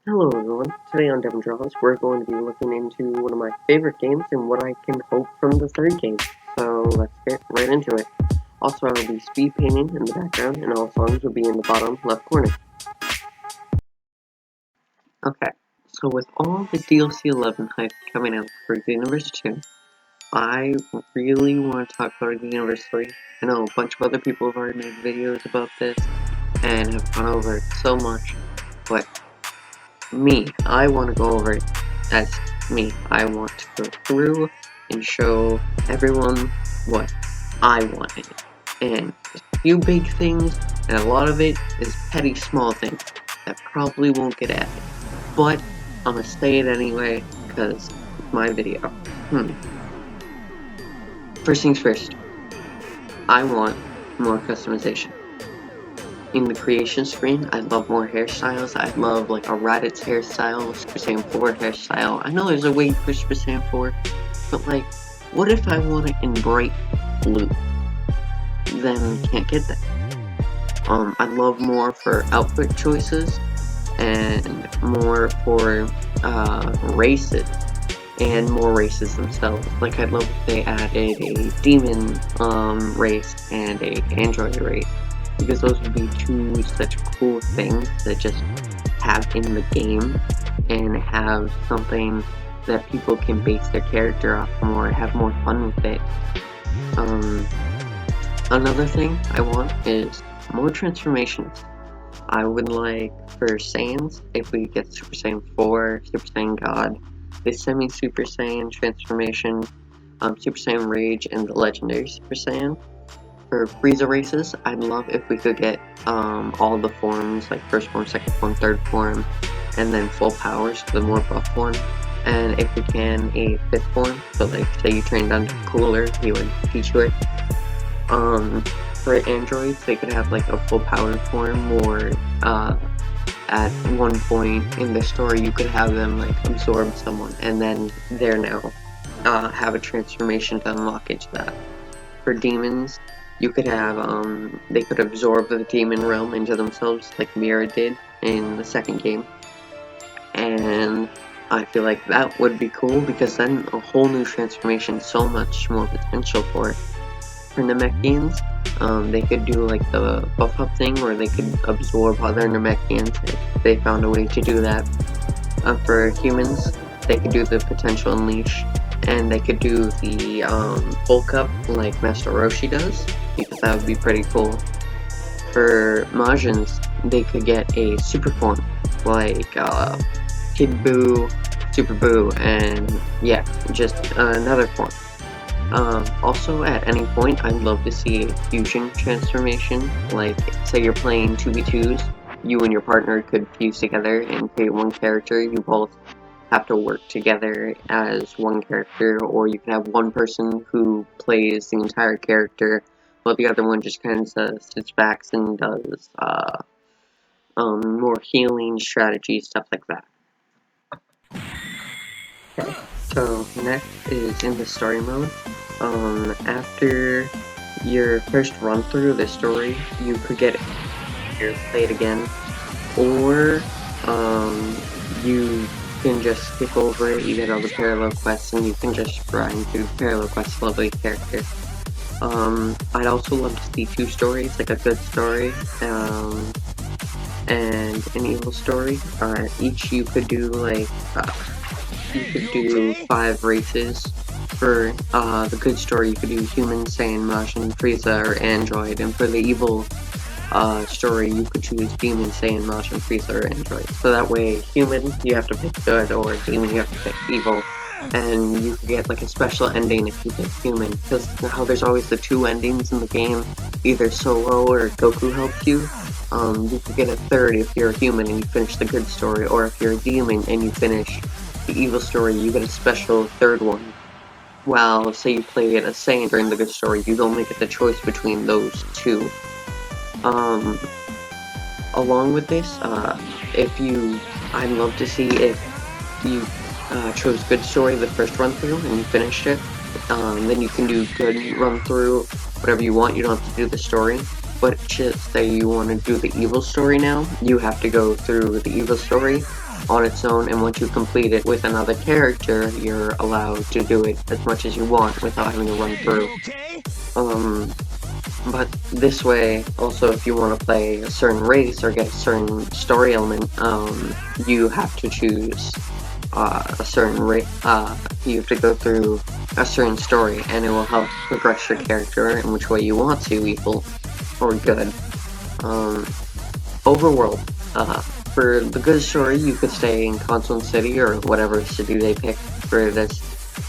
Hello everyone, today on Devon Draws we're going to be looking into one of my favorite games and what I can hope from the third game. So let's get right into it. Also, I will be speed painting in the background and all songs will be in the bottom left corner. Okay, so with all the DLC 11 hype coming out for Xenoverse 2, I really want to talk about Xenoverse 3. I know a bunch of other people have already made videos about this and have gone over it so much, but I want to go over it as me. I want to go through and show everyone what I wanted. And there's a few big things, and a lot of it is petty small things that probably won't get added. But I'm gonna say it anyway, because it's my video. First things first, I want more customization. In the creation screen, I love more hairstyles. I love like a Raditz hairstyle, Super Saiyan 4 hairstyle. I know there's a way for Super Saiyan 4, but like, what if I want it in bright blue? Then can't get that. I love more for outfit choices and more for races and more races themselves. Like I'd love if they added a demon race and a android race, because those would be two such cool things that just have in the game and have something that people can base their character off more, have more fun with it. Another thing I want is more transformations. I would like for Saiyans, if we get Super Saiyan 4, Super Saiyan God, the Semi-Super Saiyan transformation, Super Saiyan Rage, and the Legendary Super Saiyan. For Frieza races, I'd love if we could get all the forms, like first form, second form, third form, and then full powers for the more buff form. And if we can, a fifth form, so like say you trained under Cooler, he would teach you it. For androids, they could have like a full power form, or at one point in the story you could have them like absorb someone, and then they're now have a transformation to unlock into that. For demons, you could have, they could absorb the demon realm into themselves like Mira did in the second game. And I feel like that would be cool, because then a whole new transformation, so much more potential for it. For Namekians, they could do like the buff up thing where they could absorb other Namekians if they found a way to do that. For humans, they could do the potential unleash, and they could do the bulk up like Master Roshi does, because that would be pretty cool. For Majins, they could get a super form like Kid Buu, Super Buu, and yeah, just another form. Also, at any point, I'd love to see a fusion transformation. Like, say you're playing 2v2s, you and your partner could fuse together and create one character. You both have to work together as one character, or you can have one person who plays the entire character, while the other one just kind of sits back and does more healing strategy, stuff like that. Okay, so next is in the story mode. After your first run through the story, you could get here, play it again, or you can just skip over it. You get all the parallel quests, and you can just grind through parallel quests, lovely character. I'd also love to see two stories, like a good story, and an evil story. Each you could do like you could do 5 races. For the good story, you could do human, Saiyan, Majin, Frieza, or Android, and for the evil story, you could choose demon, Saiyan, Majin, Frieza, or Android. So that way, human, you have to pick good, or demon, you have to pick evil, and you could get like a special ending if you pick human, because how there's always the 2 endings in the game, either Solo or Goku helps you. You could get a third if you're a human and you finish the good story, or if you're a demon and you finish the evil story, you get a special third one. Well, say you play a Saiyan during the good story, you don't make it the choice between those 2. Along with this, I'd love to see if you chose good story the first run through and you finished it, then you can do good run through, whatever you want, you don't have to do the story. But just say you want to do the evil story now, you have to go through the evil story, on its own, and once you complete it with another character, you're allowed to do it as much as you want without having to run through. But this way, also, if you want to play a certain race or get a certain story element, you have to choose a certain race. You have to go through a certain story, and it will help progress your character in which way you want to, evil or good. Overworld. For the good story, you could stay in Console City or whatever city they pick for this,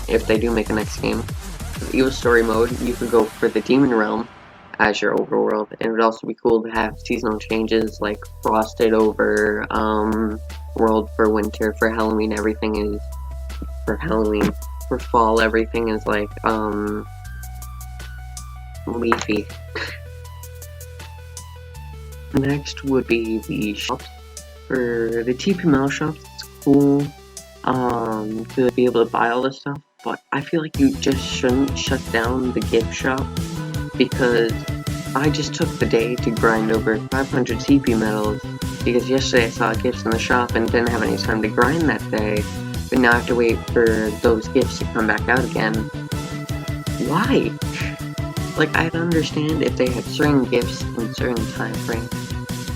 if they do make a next game. For the evil story mode, you could go for the Demon Realm as your overworld, and it would also be cool to have seasonal changes like frosted over world for winter. For Halloween, everything is for fall, everything is like leafy. Next would be the shops. For the TP Metal shops, it's cool to be able to buy all this stuff, but I feel like you just shouldn't shut down the gift shop, because I just took the day to grind over 500 TP medals, because yesterday I saw gifts in the shop and didn't have any time to grind that day, but now I have to wait for those gifts to come back out again. Why? Like, I'd understand if they had certain gifts in certain time frames,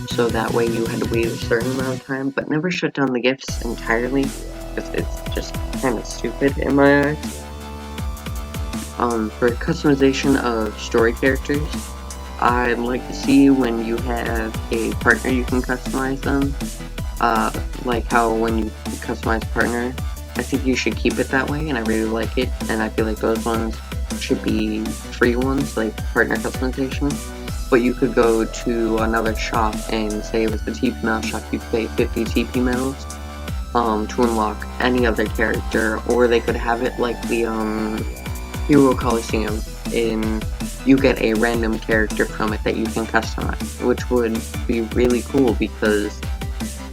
so that way you had to wait a certain amount of time, but never shut down the gifts entirely, because it's just kind of stupid in my eyes. For customization of story characters, I'd like to see when you have a partner you can customize them, like how when you customize partner, I think you should keep it that way, and I really like it, and I feel like those ones should be free ones, like partner customization. But you could go to another shop and say it was the TP Metal shop, you pay 50 TP medals to unlock any other character, or they could have it like the Hero Coliseum, in you get a random character from it that you can customize, which would be really cool, because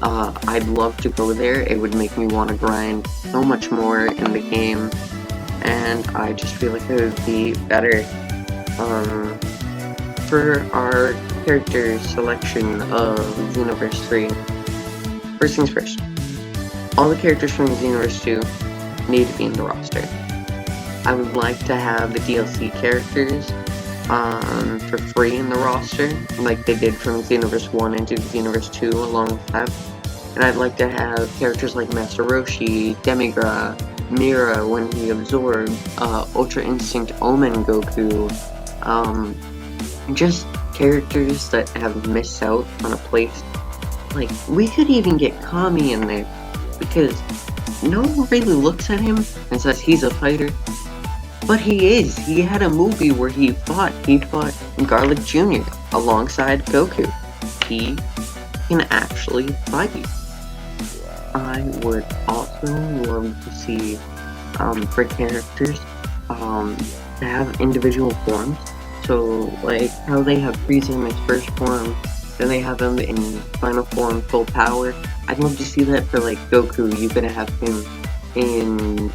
I'd love to go there. It would make me want to grind so much more in the game, and I just feel like it would be better. For our character selection of Xenoverse 3, first things first, all the characters from Xenoverse 2 need to be in the roster. I would like to have the DLC characters for free in the roster, like they did from Xenoverse 1 into Xenoverse 2 along with that. And I'd like to have characters like Master Roshi, Demigra, Mira when he absorbed, Ultra Instinct Omen Goku, just characters that have missed out on a place. Like, we could even get Kami in there, because no one really looks at him and says he's a fighter. But he is. He had a movie where he fought Garlic Jr. alongside Goku. He can actually fight. I would also love to see, for characters, to have individual forms. So, like, how they have Frieza in his first form, then they have him in final form, full power. I'd love to see that for, like, Goku. You could have him in,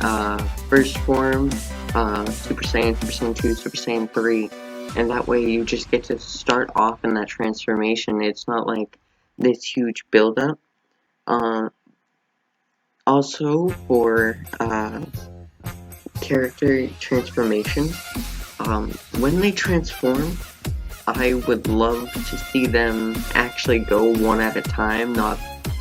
first form, Super Saiyan, Super Saiyan 2, Super Saiyan 3, and that way you just get to start off in that transformation. It's not like this huge build-up. Also, for, character transformation, when they transform, I would love to see them actually go one at a time, not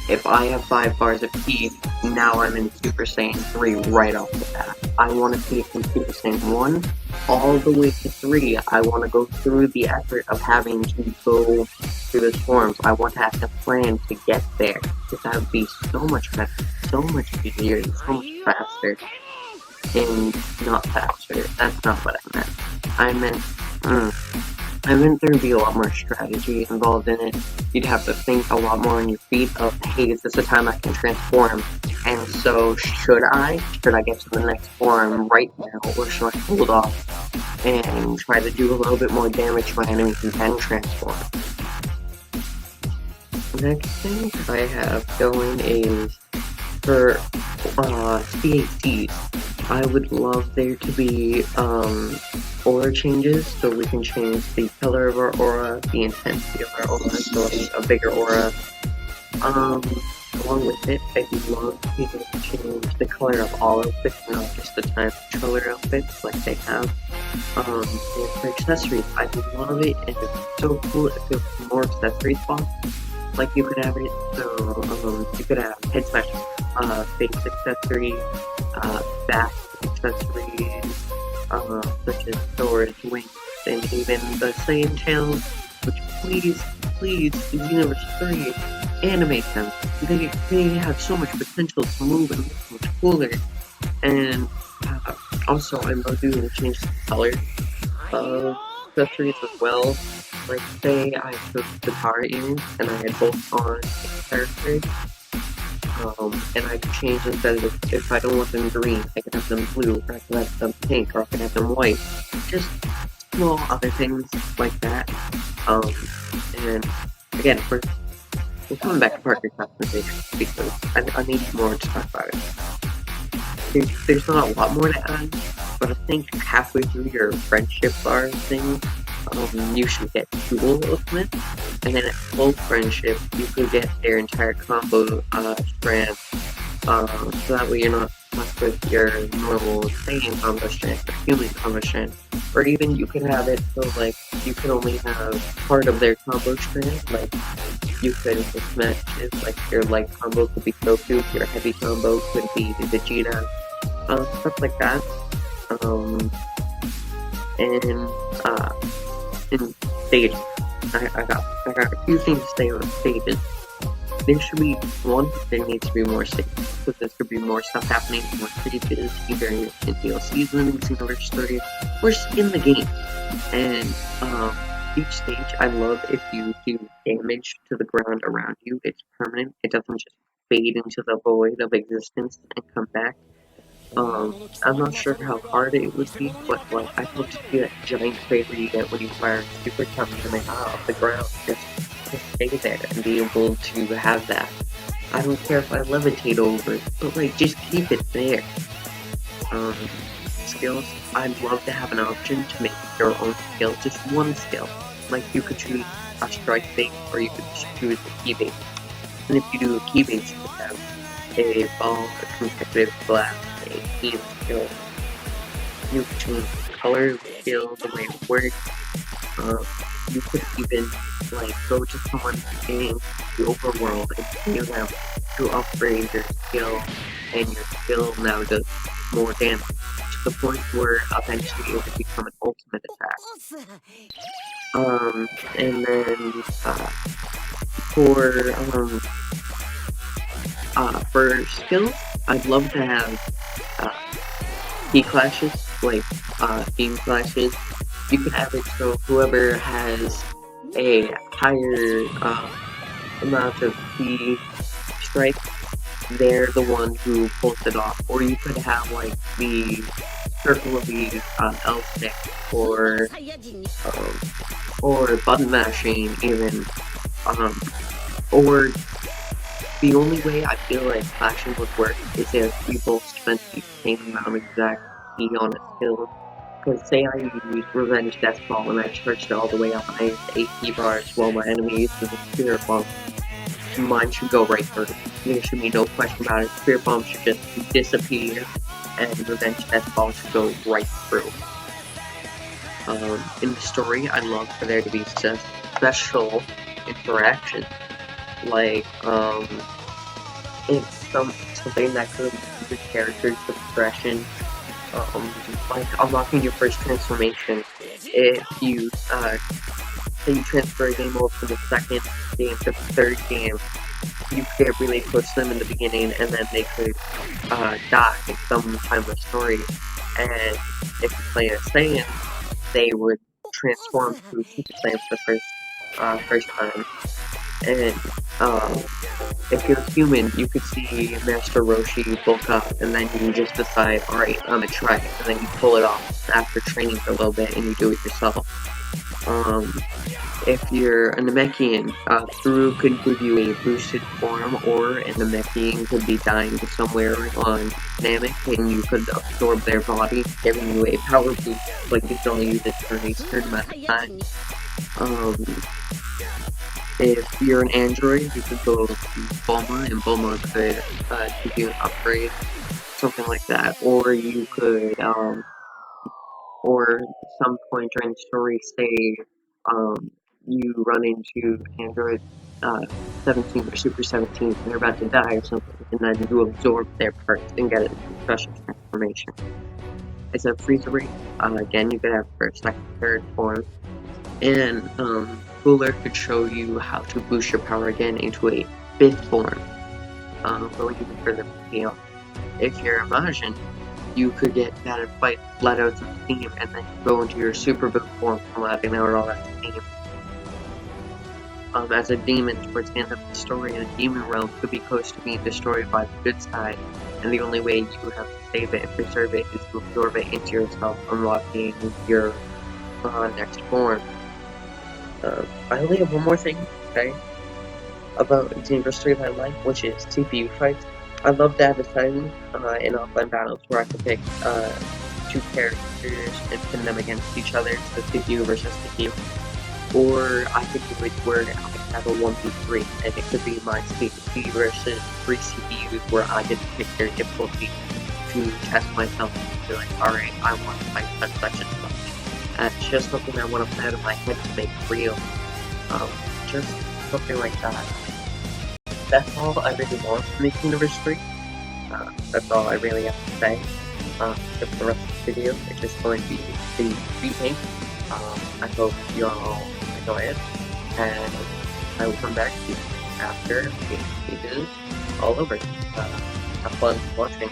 if I have 5 bars of ki, now I'm in Super Saiyan 3 right off the bat. I want to see it from Super Saiyan 1 all the way to 3. I want to go through the effort of having to go through those forms. I want to have to plan to get there, because that would be so much better, so much easier, and so much faster. And not faster, that's not what I meant. I meant there would be a lot more strategy involved in it. You'd have to think a lot more on your feet of, hey, is this a time I can transform? And so, should I get to the next form right now, or should I hold off and try to do a little bit more damage to my enemies and then transform? Next thing I have going is for CACs. I would love there to be aura changes, so we can change the color of our aura, the intensity of our aura, so a bigger aura. Along with it, I love being able to change the color of all outfits, not just the time color outfits like they have. And for accessories, I love it, and it's so cool if there's more accessory spots. Like you could have it, so you could have head smash, face accessory, back accessories, such as swords, wings, and even the Saiyan tails, which please, Xenoverse 3, animate them. They have so much potential to move and look so much cooler. And also, I love doing the change the color of accessories as well. Like, say I took the guitar earrings and I had both on characters, and I could change instead of, if I don't want them green, I could have them blue, or I could have them pink, or I could have them white. Just small other things like that. And again, we're coming back to Parker customization because I need more to talk about it. There's not a lot more to add, but I think halfway through your friendship bar thing, you should get dual ultimate, and then at full friendship, you could get their entire combo strand, so that way you're not stuck with your normal Saiyan combo strand or human combo strand. Or even you could have it so like you could only have part of their combo strand, like you could mismatch it, like your light combo could be Goku, your heavy combo could be Vegeta, stuff like that. In stages, I got a few things to say on stages. There should be there needs to be more stages, because there should be more stuff happening, more stages, either in DLCs in Xenoverse 3, or just in the game. And each stage, I love if you do damage to the ground around you, it's permanent, it doesn't just fade into the void of existence and come back. I'm not sure how hard it would be, but like I'd love to see that giant crater you get when you fire super Kamehameha off the ground, just to stay there and be able to have that. I don't care if I levitate over it, but like just keep it there. Skills, I'd love to have an option to make your own skill, just one skill. Like you could choose a strike bait, or you could just choose a key bait. And if you do a key bait, you could have a ball, a consecutive blast, a heal skill. You could change the color of the skill, the way it works. You could even like go to someone in the overworld and heal them to upgrade your skill, and your skill now does more damage, to the point where eventually it would become an ultimate attack. And then for skills, I'd love to have key clashes, like team clashes. You could have it so whoever has a higher amount of key strike, they're the one who pulls it off. Or you could have like the circle of the L stick, or button mashing even, or the only way I feel like clashing would work is if we both spent the same amount of exact key on a skill. Because say I use Revenge Death Ball and I charged it all the way up and I used 8 key bars while my enemy uses a Spirit Bomb, mine should go right through. There should be no question about it. Spirit Bomb should just disappear and Revenge Death Ball should go right through. In the story, I'd love for there to be special interactions. Like, it's something that could improve the character's expression. Like unlocking your first transformation. If you say you transfer a game over from the second game to the third game, you could get really close to them in the beginning, and then they could die sometime in the story. And if you play a Saiyan, they would transform to Super Saiyan for the first time. And if you're human, you could see Master Roshi bulk up, and then you just decide, alright, I'm gonna try it, and then you pull it off after training for a little bit, and you do it yourself. If you're a Namekian, Through could give you a boosted form, or a Namekian could be dying somewhere on Namek, and you could absorb their body, giving you a power boost, like you can only use it for a certain amount of time. If you're an Android, you could go to Bulma, and Bulma could give you an upgrade, something like that. Or you could, or some point during the story, say, you run into Android 17 or Super 17, and they're about to die or something, and then you absorb their parts and get a special transformation. It's a freezer rate. Again, you could have first, second, third form. And Cooler could show you how to boost your power again into a fifth form, going even further beyond. If you're a Majin, you could get that and fight, let out some steam, and then go into your super boost form from letting out all that steam. As a demon, towards the end of the story, the demon realm could be close to being destroyed by the good side, and the only way you have to save it and preserve it is to absorb it into yourself, unlocking your next form. I only have one more thing to say about Xenoverse 3 that I like, which is CPU fights. I love to have a setting in offline battles where I can pick two characters and pin them against each other, so CPU versus CPU. Or I could do it where I have a 1v3, and it could be my CPU versus 3 CPUs where I get to pick their difficulty to test myself and be like, alright, I want to fight such and such. It's just something I want to play out of my head to make real. Just something like that. That's all I really want from the Xenoverse 3. That's all I really have to say. For the rest of the video, it's just going to be the remake. I hope you all enjoy it, and I will come back to you after it is all over. Have fun watching.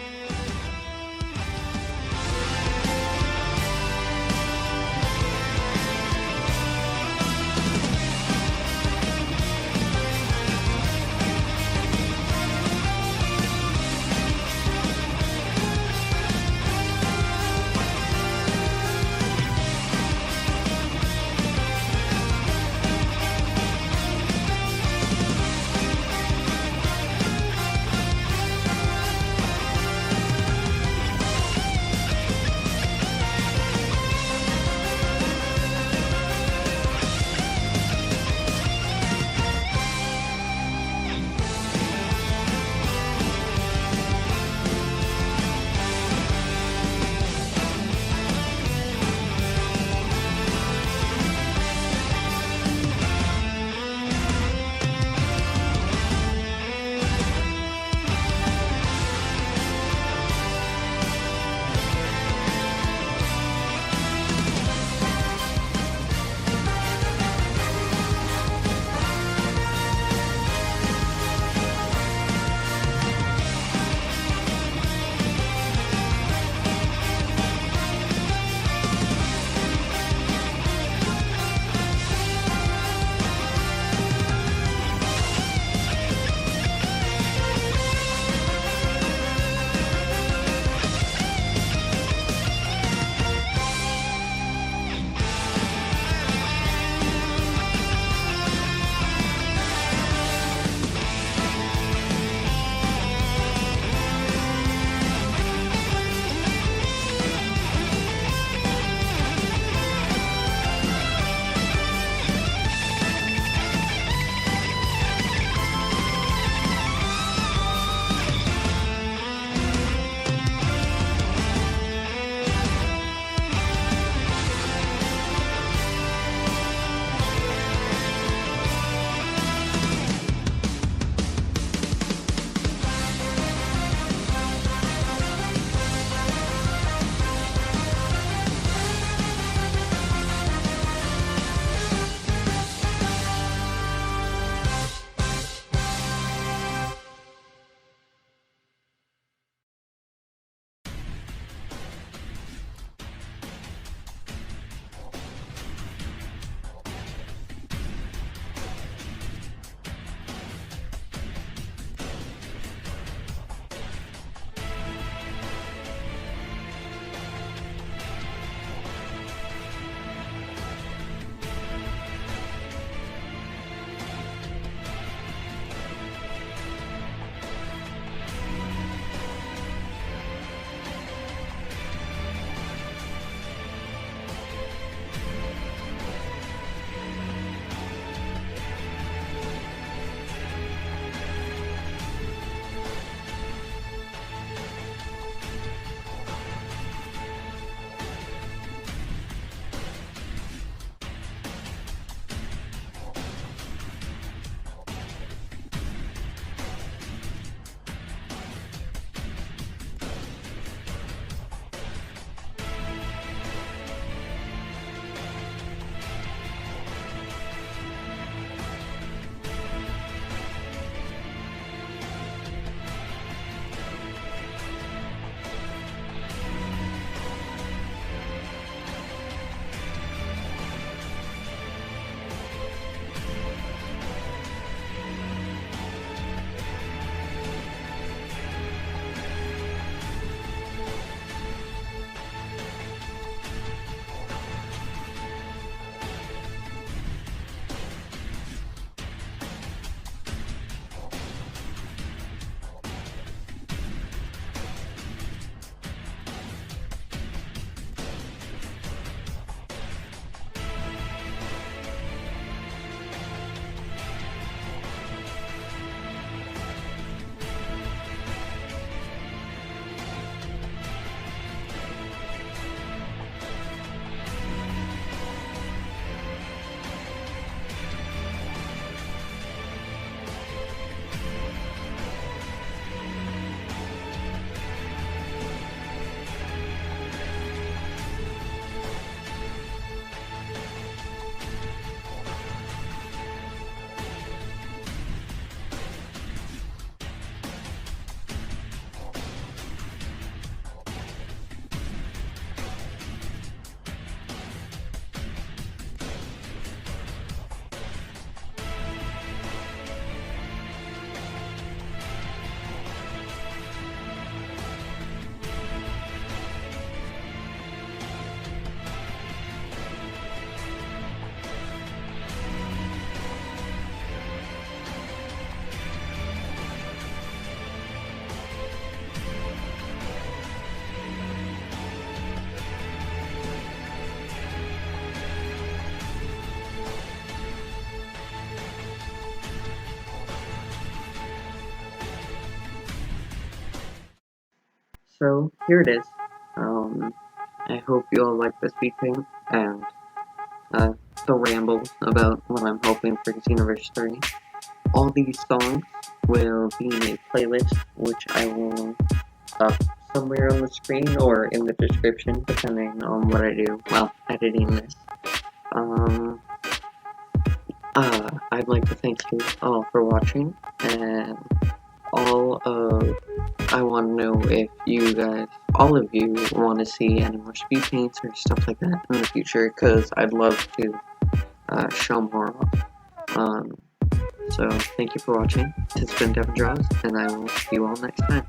So here it is. I hope you all like this speed paint and the rambles about what I'm hoping for Xenoverse 3. All these songs will be in a playlist, which I will up somewhere on the screen or in the description, depending on what I do while editing this. I'd like to thank you all for watching, and I want to know if you guys, all of you, want to see any more speed paints or stuff like that in the future, because I'd love to show more off. So thank you for watching. It's been Devin Draws, and I will see you all next time.